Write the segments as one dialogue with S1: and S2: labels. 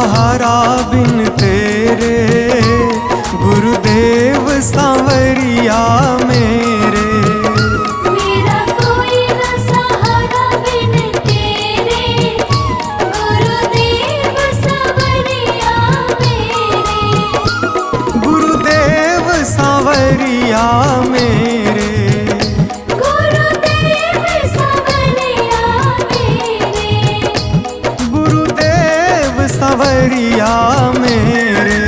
S1: सहारा बिन तेरे, गुरुदेव सांवरिया मेरे।
S2: मेरा कोई न सहारा बिन तेरे, गुरुदेव सांवरिया मेरे।
S1: गुरुदेव सांवरिया मेरे,
S2: गुरुदेव सांवरिया मेरे।
S1: गुरुदेव सांवरिया मेरे।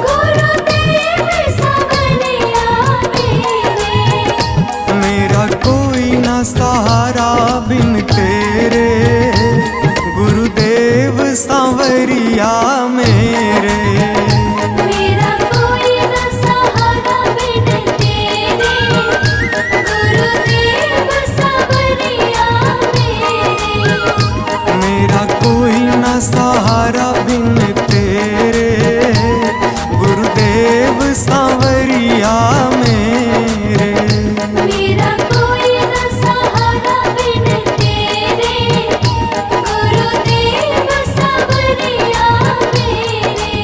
S2: गुरुदेव सांवरिया मेरे।
S1: मेरा कोई ना सहारा बिन तेरे, गुरुदेव सांवरिया मेरे।
S2: मेरा कोई न सहारा बिन तेरे, गुरुदेव सांवरिया मेरे।
S1: मेरा कोई ना सहारा बिन तेरे, गुरुदेव सांवरिया मेरे।
S2: मेरा कोई न सहारा बिन तेरे, गुरुदेव सांवरिया मेरे।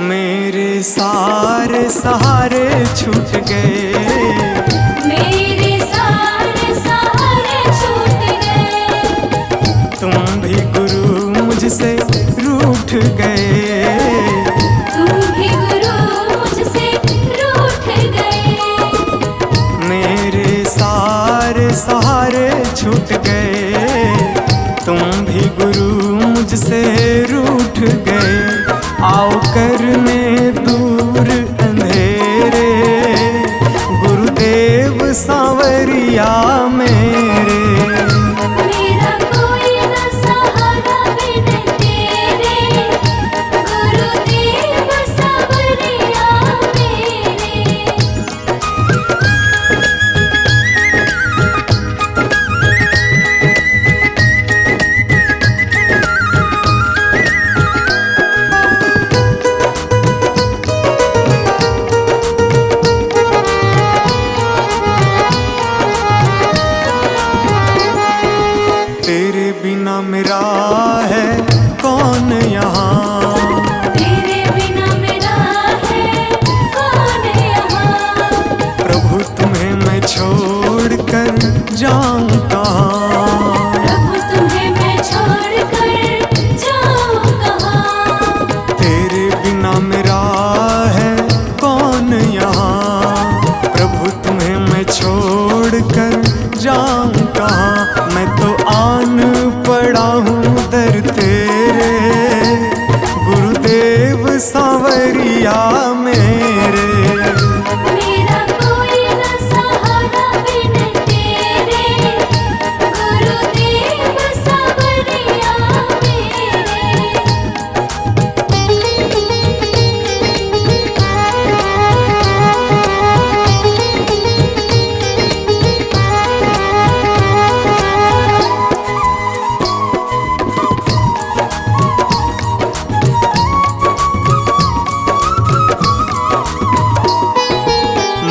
S1: मेरे सारे सहारे छूट गए,
S2: मेरे सारे सहारे छूट गए।
S1: तुम भी गुरु मुझसे रूठ गए।
S2: तुम भी गुरु मुझसे रूठ गए।
S1: मेरे सारे सहारे छूट गए, तुम भी गुरु मुझसे रूठ गए। आओ करने दूर अंधेरे, गुरुदेव सांवरिया मेरे।
S2: मेरा कोई न सहारा बिन तेरे, गुरुदेव सांवरिया मेरे।
S1: तेरे बिना मेरा है कौन यहाँ,
S2: तेरे बिना मेरा है कौन यहाँ।
S1: प्रभु तुम्हें मैं छोड़ कर जाऊं कहाँ।
S2: प्रभु तुम्हें मैं छोड़ कर जाऊं कहाँ।
S1: तेरे बिना मेरा है कौन यहाँ, प्रभु तुम्हें मैं छोड़ कर जाऊं कहाँ। मैं तो आन पड़ा हूँ दर तेरे, गुरुदेव सांवरिया मेरे।
S2: मेरा कोई न सहारा बिन तेरे, गुरुदेव सांवरिया मेरे।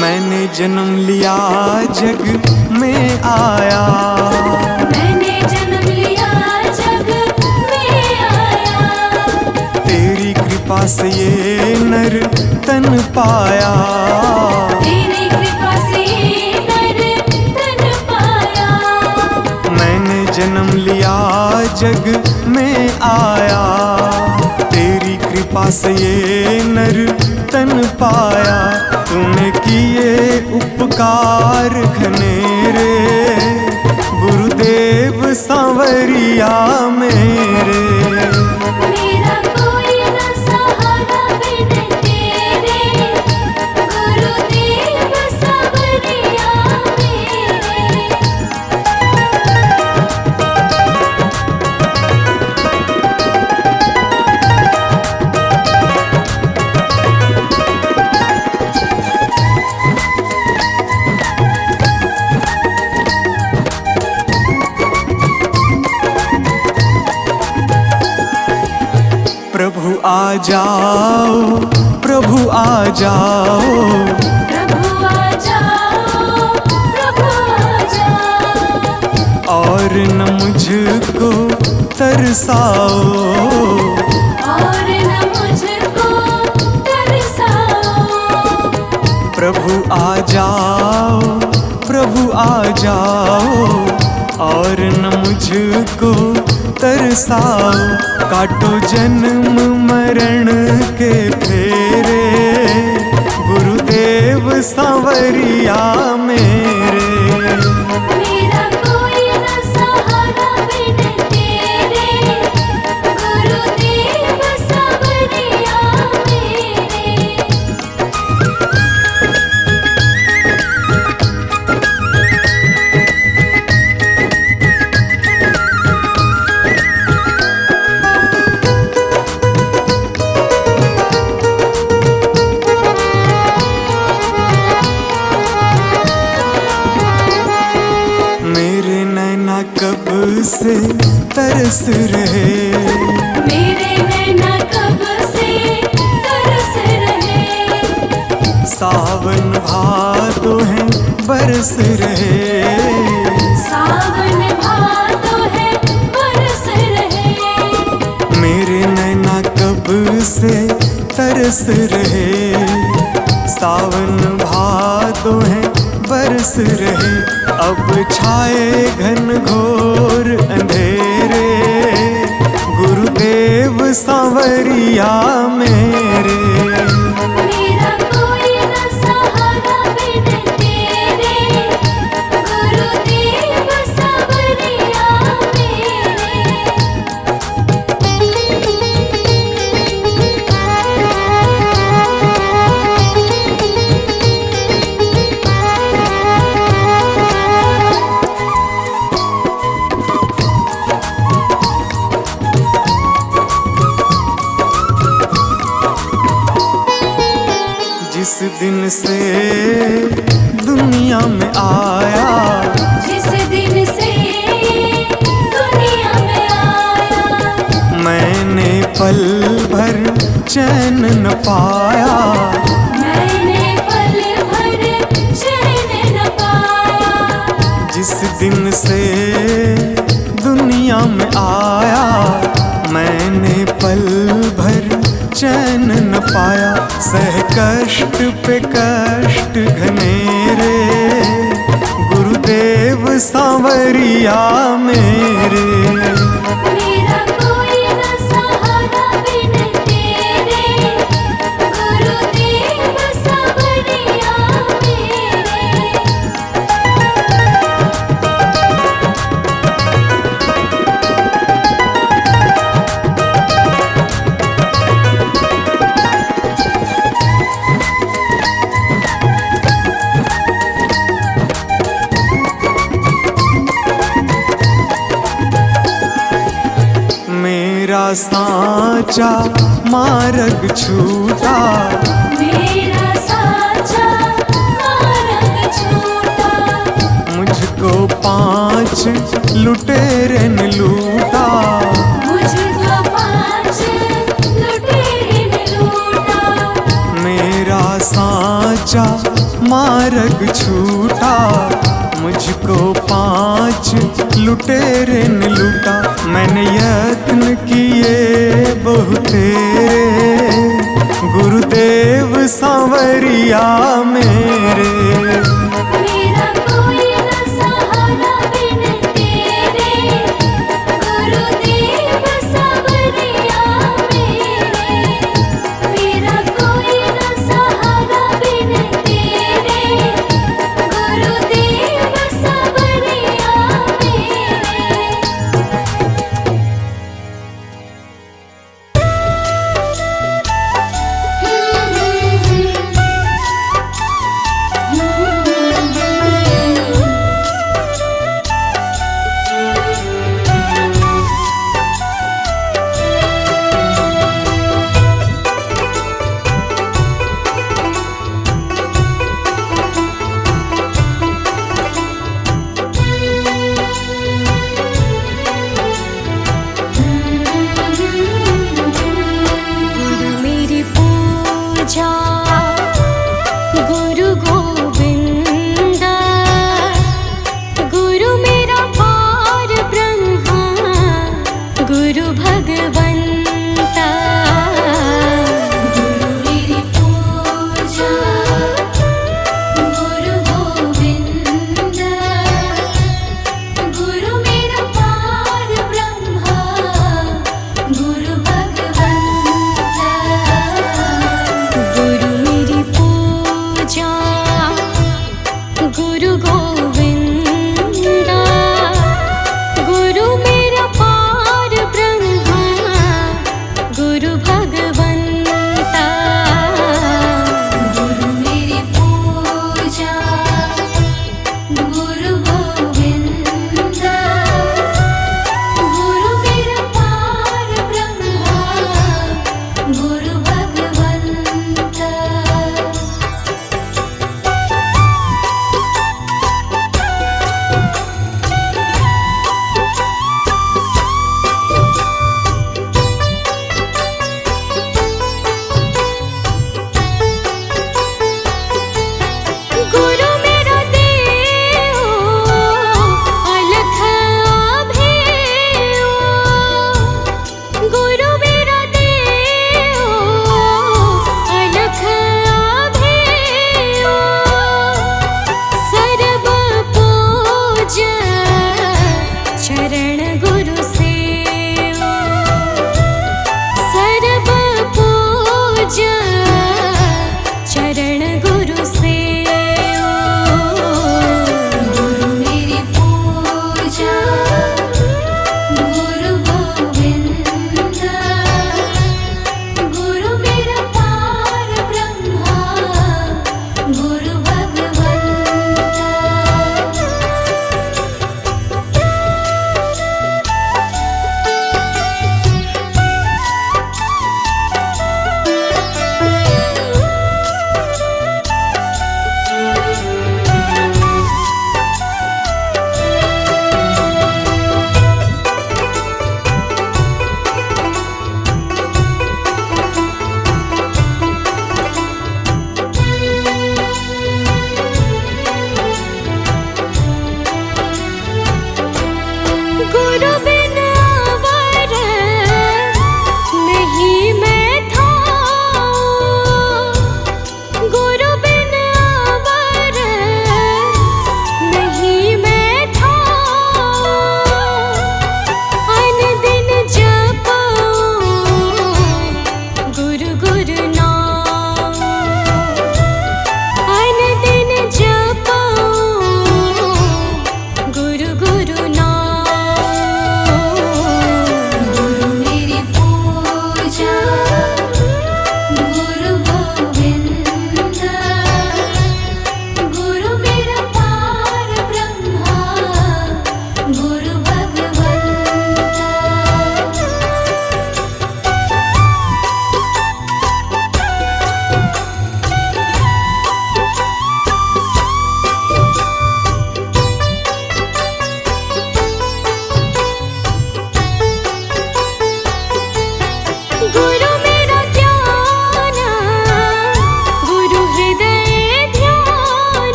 S1: मैंने जन्म लिया जग में आया,
S2: मैंने जन्म लिया जग में आया।
S1: तेरी कृपा से ये नर तन पाया।
S2: तेरी कृपा से नर तन पाया।
S1: मैंने जन्म लिया जग में आया, तेरी कृपा से ये नर तन पाया। तूने किए उपकार घनेरे, गुरुदेव सांवरिया मेरे।
S2: मेरा कोई न सहारा बिन तेरे, गुरुदेव सांवरिया मेरे।
S1: जाओ, प्रभु आ जाओ,
S2: प्रभु आ जाओ, प्रभु आ जाओ।
S1: और न मुझको तरसाओ,
S2: और न मुझको तरसाओ।
S1: प्रभु आ जाओ, प्रभु आ जाओ, और न मुझको तरसाओ। काटो जन्म मरण के फेरे, गुरुदेव सांवरिया मेरे।
S2: मेरा कोई न सहारा बिन तेरे, गुरुदेव सांवरिया मेरे।
S1: मेरे नैना कब से तरस रहे,
S2: मेरे नैना कब से तरस रहे।
S1: सावन भादो है बरस रहे,
S2: सावन भादो है बरस रहे।
S1: मेरे नैना कब से तरस रहे। सावन भादो है बरस रहे। अब छाए घन घोर अंधेरे, गुरुदेव सांवरिया मेरे।
S2: मेरा कोई न सहारा बिन तेरे, गुरुदेव सांवरिया
S1: जिस दिन से दुनिया में आया,
S2: जिस दिन से दुनिया में आया।
S1: मैंने पल भर चैन न पाया।
S2: मैंने पल भर चैन न पाया।
S1: जिस दिन से दुनिया में आया, मैंने पल भर चैन न पाया। सह कष्ट पे कष्ट घनेरे, गुरुदेव सांवरिया मेरे।
S2: मेरा कोई न सहारा बिन तेरे, गुरुदेव सांवरिया मेरे।
S1: मेरा साचा मार्ग छूटा,
S2: मेरा साचा मार्ग छूटा।
S1: मुझको 5 लुटेरे ने लूटा।
S2: मुझको 5 लुटेरे ने लूटा।
S1: मेरा साचा मार्ग छूटा, मुझको 5 लुटेरे ने लूटा। मैंने यत्न किए बहुतेरे, गुरुदेव सांवरिया मेरे।
S2: मेरा कोई न सहारा बिन तेरे, गुरुदेव सांवरिया मेरे। मेरा कोई न सहारा बिन तेरे, गुरुदेव सांवरिया मेरे।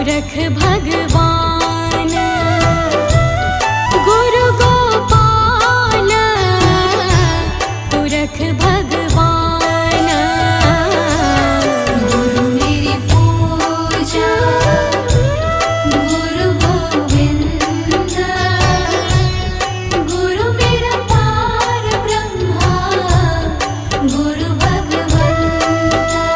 S2: पुरख भगवान गुरु गोपाल पुरख भगवान गुरु मेरी पूजा गुरु गोविंद गुरु मेरा पार ब्रह्मा गुरु भगवंता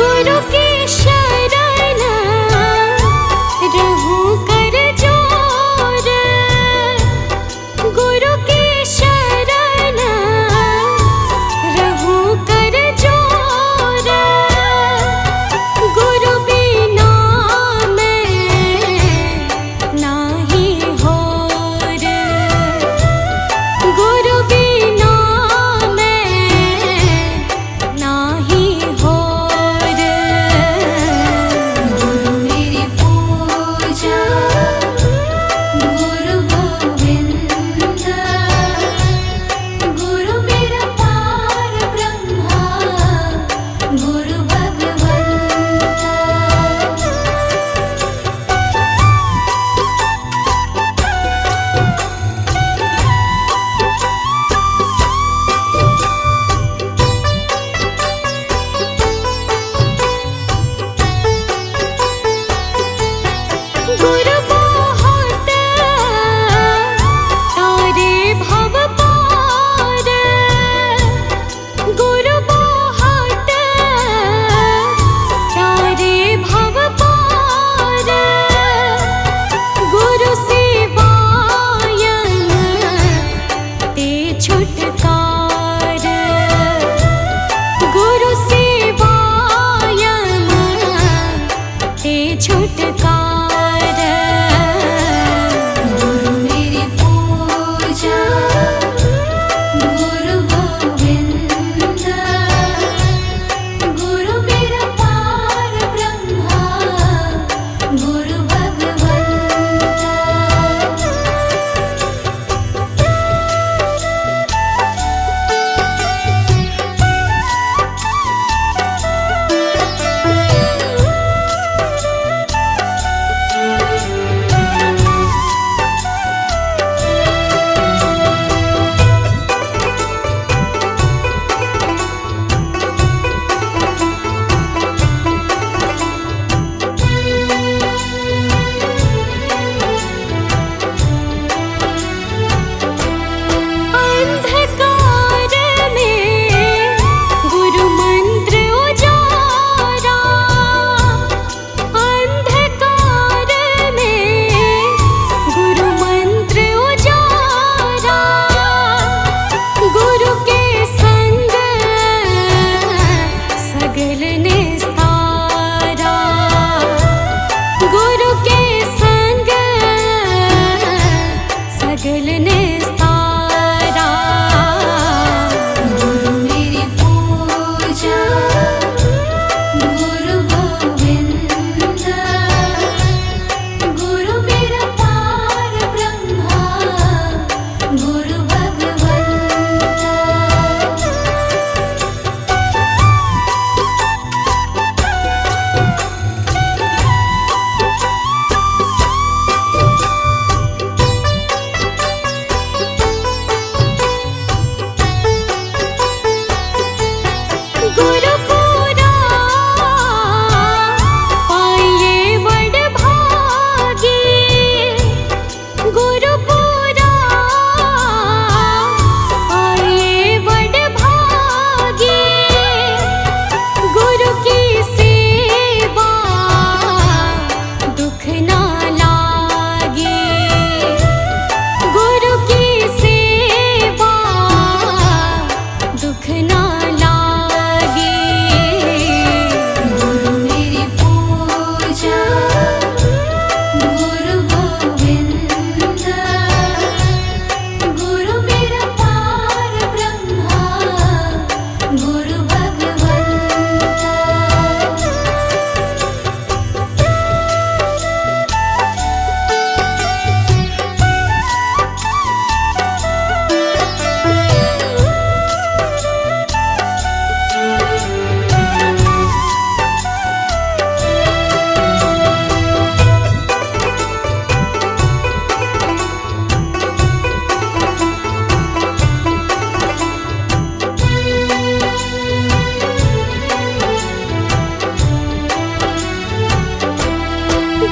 S2: गुरु की शरण रहूं कर जोर गुरु की शरण रहूं कर जोर गुरु बिना मैं नाही होर गुरु बिना मैं नाही होर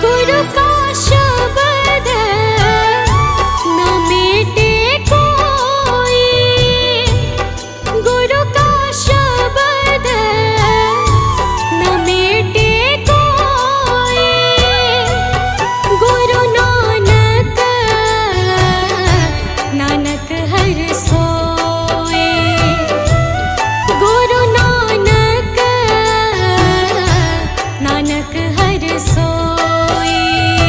S2: गुरु का शब्द न मिटे कोई, गुरु का शब्द न मिटे कोई। गुरु नानक नानक हर सोए, गुरु नानक नानक हर सोए।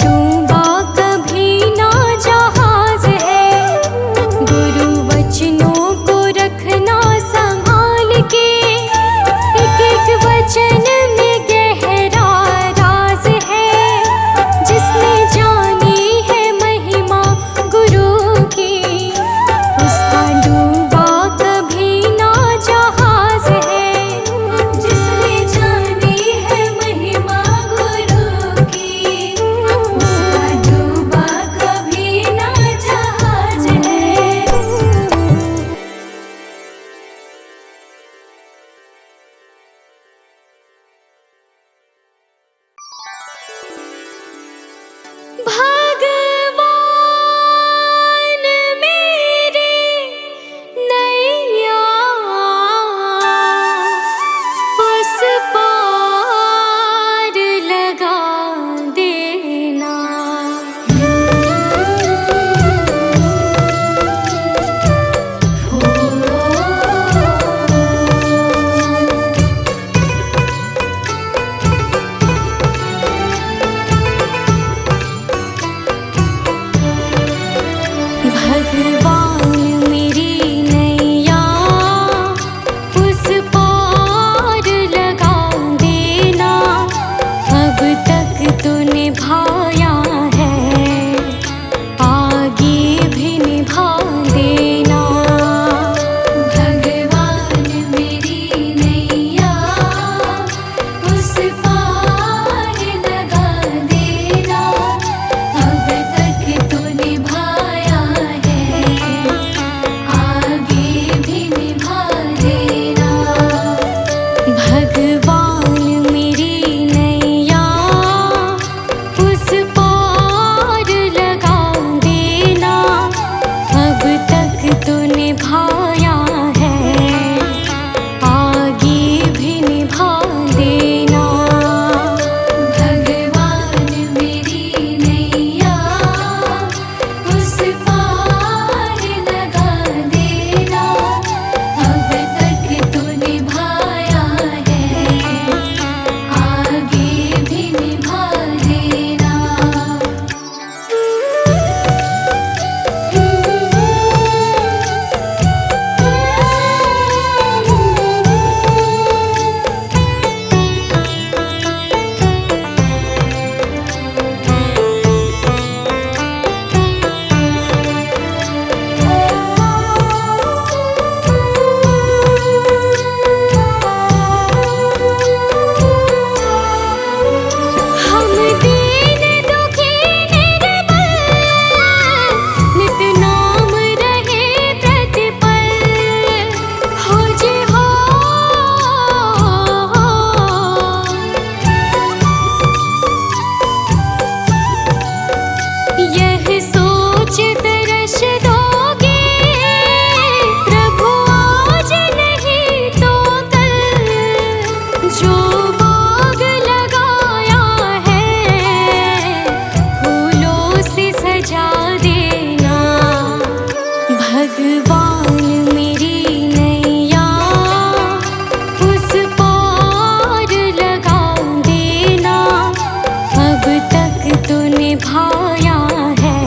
S2: डूबा कभी ना जहाज है, गुरु वचनों को रखना संभाल के, एक एक वचन में गहरा राज है, जिसने जानी है महिमा गुरु की, उसका डूबा कभी ना जहाज है, जिसने जानी है महिमा गुरु की, उसका डूबा कभी ना जहाज है। भगवान मेरी नैया उस पार लगा देना। भगवान मेरी नैया उस पार लगा देना, अब तक तो निभाया है, आगे भी निभा देना। भगवान मेरी नैया उस पार लगा देना, अब तक तो निभाया है, आगे भी निभा देना। भगवान मेरी नैया उस पार लगा देना, अब तक तो निभाया है, आगे भी निभा देना। भगवान मेरी नैया उस पार लगा देना, अब तक तो निभाया है, आगे भी निभा देना। हम दीन दुखी निर्बल, नित नाम रहे प्रतिपल, हो जे हो यह सोच तरस दोगे, प्रभु आज नहीं तो कल, जो बाग लगाया है फूलों से सजा देना। भगवान मेरी नैया उस पार लगा देना, अब तक तो निभाया है,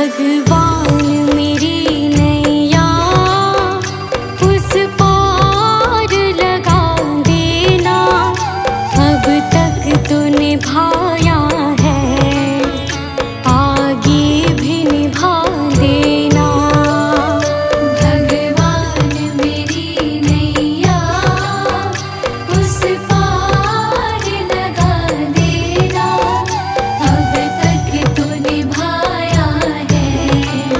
S2: भगवान मेरी नैया उस पार लगा देना। अब तक तो निभाया है, आगे भी निभा देना। भगवान मेरी नैया उस पार लगा देना। अब तक तो निभाया है,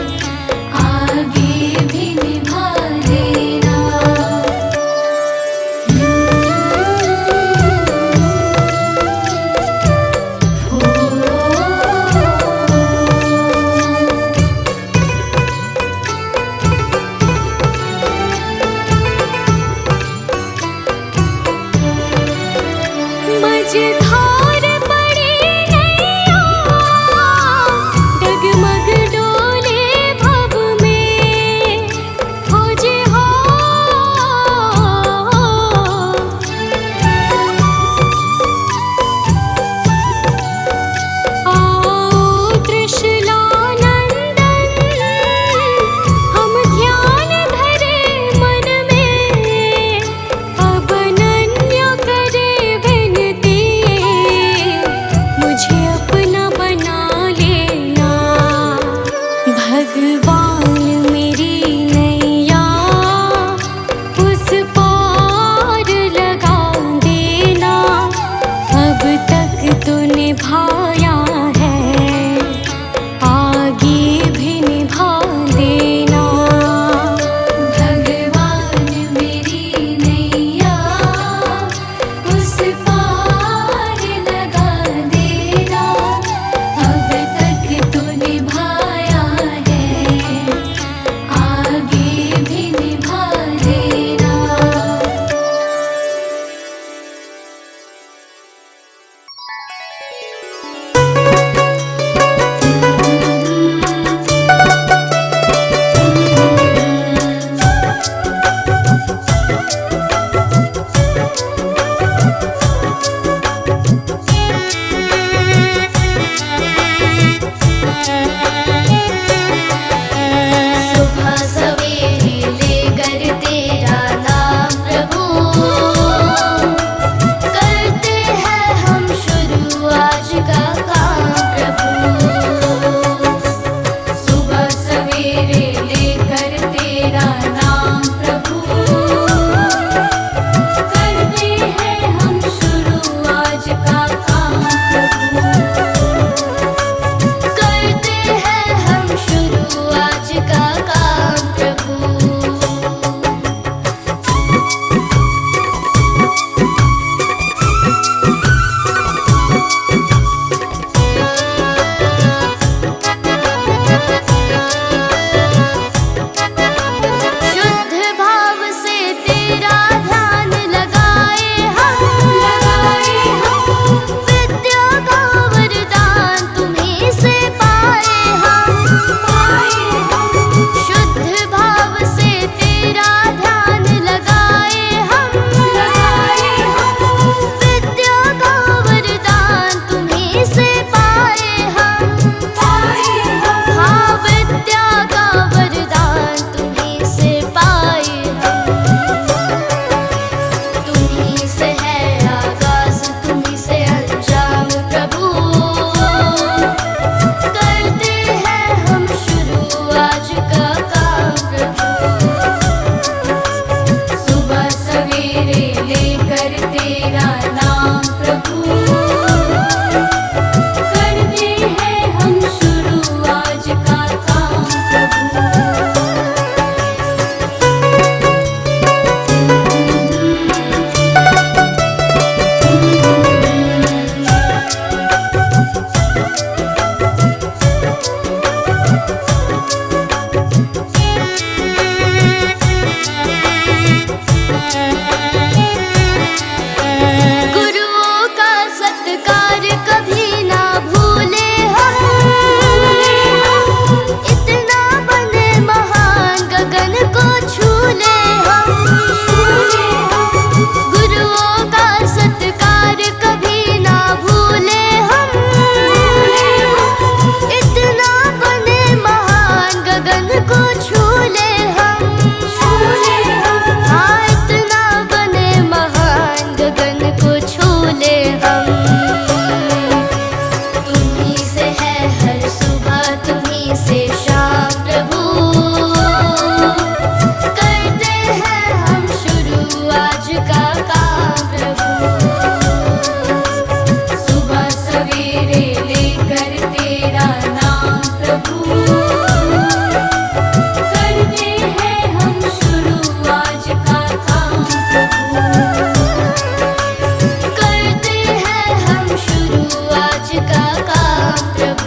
S2: प्रभु। करते हैं हम शुरू आज का काम प्रभु। सुबह सवेरे लेकर तेरा नाम प्रभु। करते हैं हम शुरू आज का काम प्रभु। करते हैं हम शुरू आज का काम प्रभु।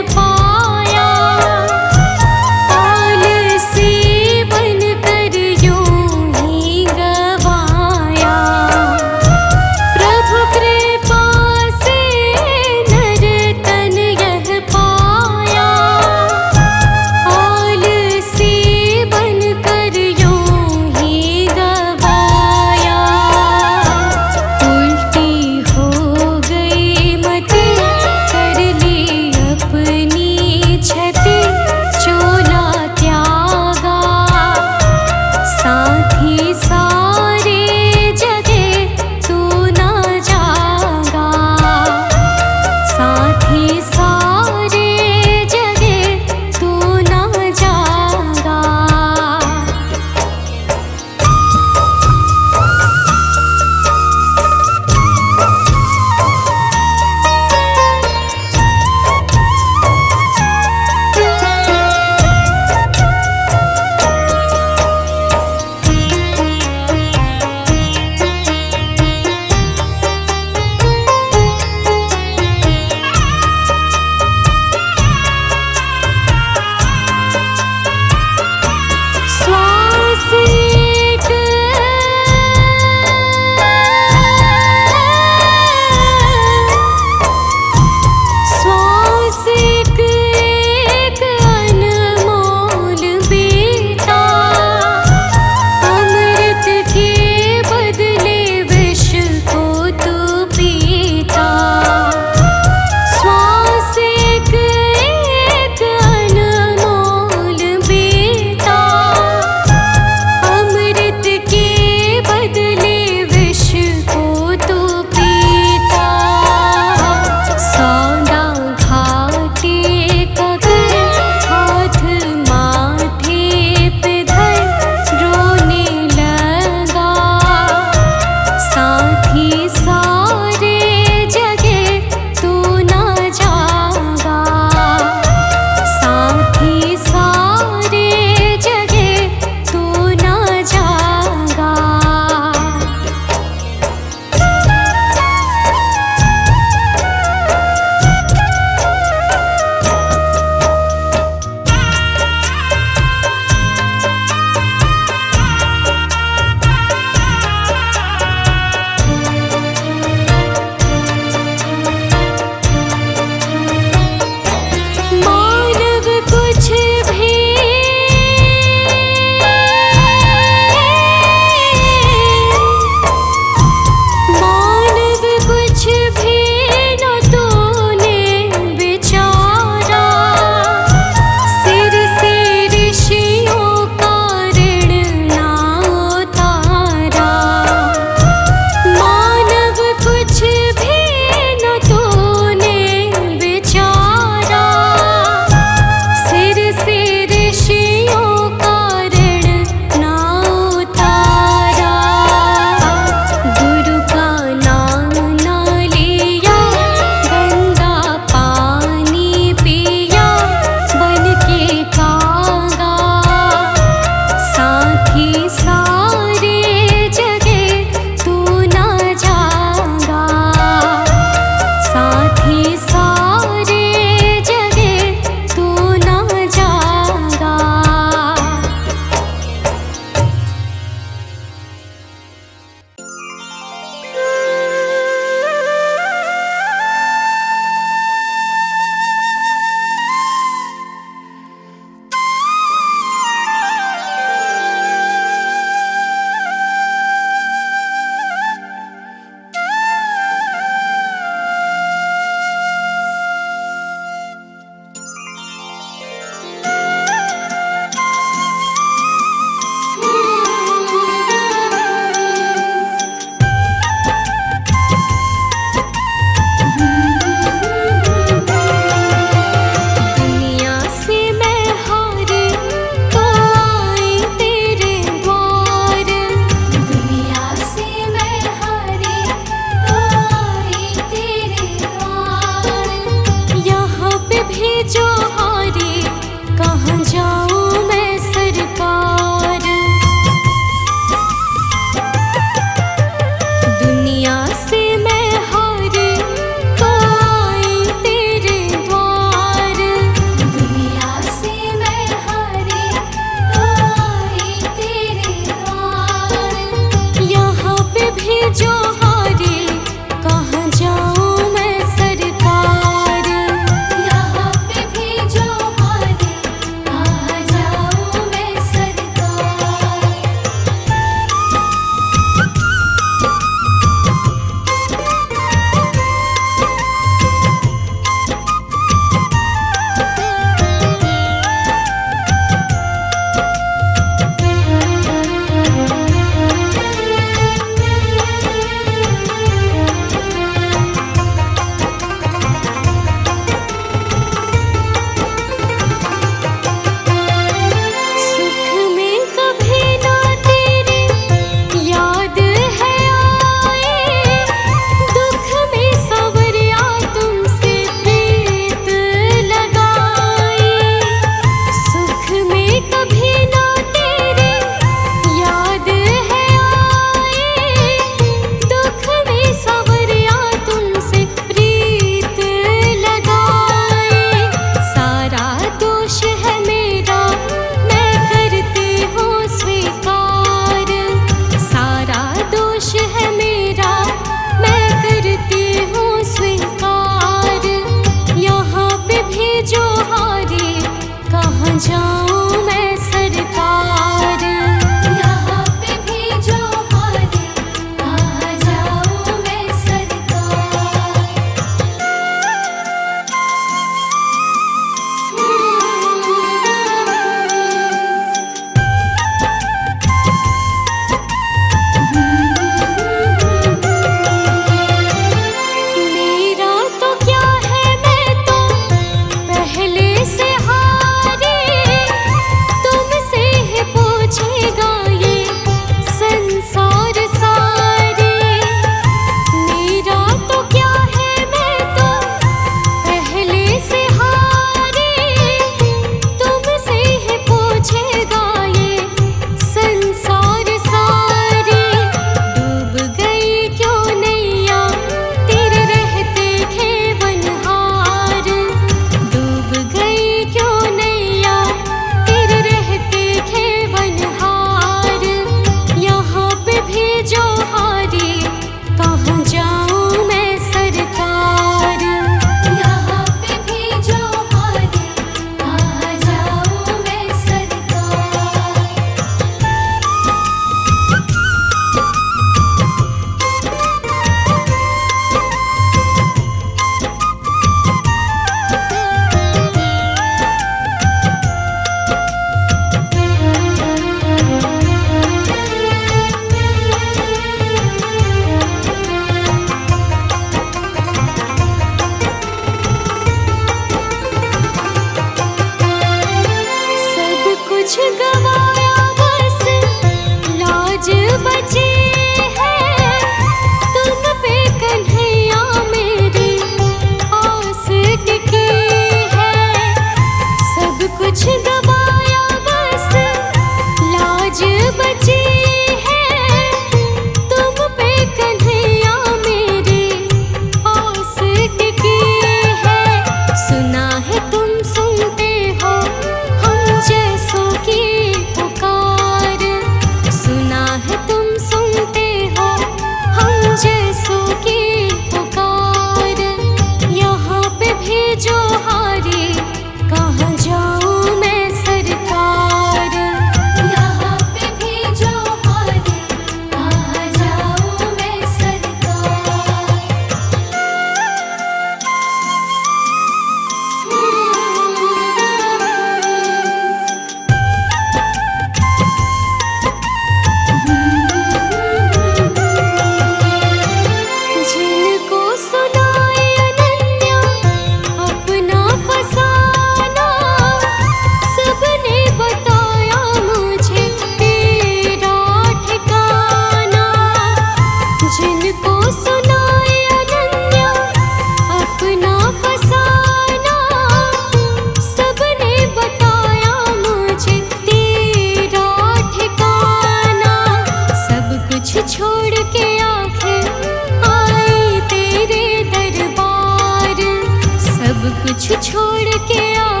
S2: कुछ छोड़ के आ